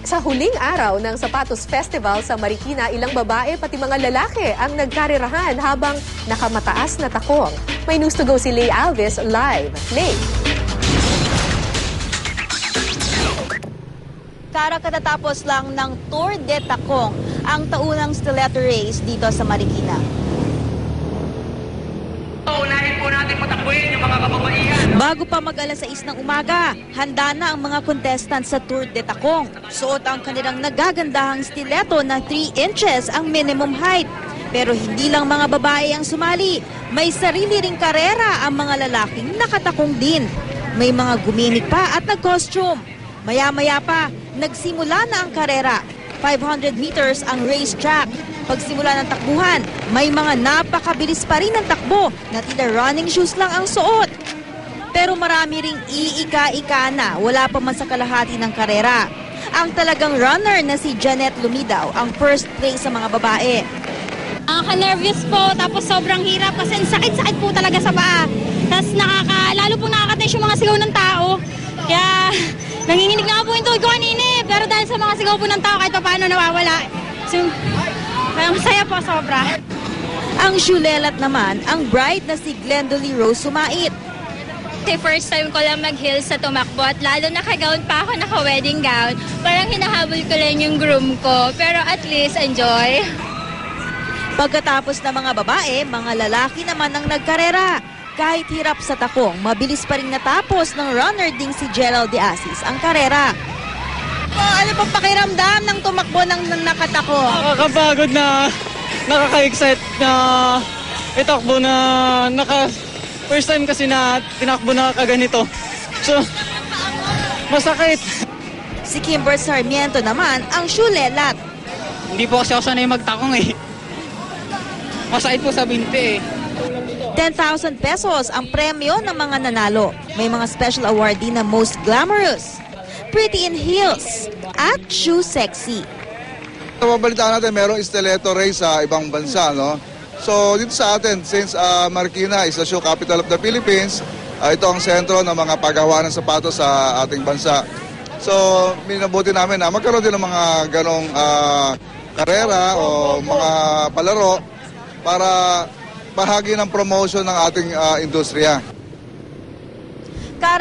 Sa huling araw ng Sapatos Festival sa Marikina, ilang babae pati mga lalaki ang nagkarerahan habang nakamataas na takong. May news to go si Lay Alves live. Lay. Katatapos lang ng Tour de Takong ang taunang stiletto race dito sa Marikina. Unahin po natin patakbuhin yung mga kababaihan. Bago pa mag-alas 6 ng umaga, handa na ang mga contestants sa Tour de Takong. Suot ang kanilang nagagandahang stiletto na 3 inches ang minimum height. Pero hindi lang mga babae ang sumali. May sarili ring karera ang mga lalaking nakatakong din. May mga guminik pa at nag-costume. Maya-maya pa, nagsimula na ang karera. 500 meters ang racetrack. Pagsimula ng takbuhan, may mga napakabilis pa rin ang takbo na tila running shoes lang ang suot. Pero marami ring iika-ika na, wala pa man sa kalahati ng karera. Ang talagang runner na si Janet Lumidaw ang first place sa mga babae. Nervous po, tapos sobrang hirap kasi sakit-sakit po talaga sa paa. Tapos lalo po nakakatensya yung mga sigaw ng tao. Kaya nanginginig na po yung tuhod ko kanina, pero dahil sa mga sigaw po ng tao kahit pa paano nawawala. So, kaya masaya po sobra. Ang syulelat naman, ang bride na si Glendoly Rose Sumait. First time ko lang mag-heels sa tumakbo at lalo naka-gown pa ako, naka-wedding gown. Parang hinahabol ko lang yung groom ko, pero at least enjoy. Pagkatapos ng mga babae, mga lalaki naman ang nagkarera. Kahit hirap sa takong, mabilis pa rin natapos ng runner ding si Gerald De Asis ang karera. Ano pang pakiramdam ng tumakbo ng nakatako? Nakakapagod na, nakaka-excite na itakbo na first time kasi na tinakbo na kaganito. So, masakit. Si Kimber Sarmiento naman ang syulelat. Hindi po kasi ako sanay magtakong eh. Masakit po sa binti eh. 10,000 pesos ang premyo ng mga nanalo. May mga special awardee na Most Glamorous, Pretty in Heels, at Shoe Sexy. Mabalitaan natin, merong stiletto race sa ibang bansa, no? So, dito sa atin, since Marikina is the shoe capital of the Philippines, ito ang sentro ng mga paggawa ng sapatos sa ating bansa. So, minabuti namin na magkaroon din ng mga ganong karera o mga palaro para bahagi ng promotion ng ating industriya.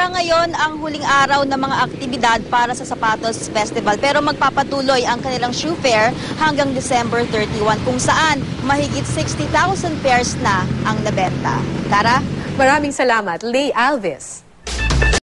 Ngayon ang huling araw ng mga aktibidad para sa Sapatos Festival, pero magpapatuloy ang kanilang shoe fair hanggang December 31 kung saan mahigit 60,000 pairs na ang nabenta. Tara? Maraming salamat, Lay Alves.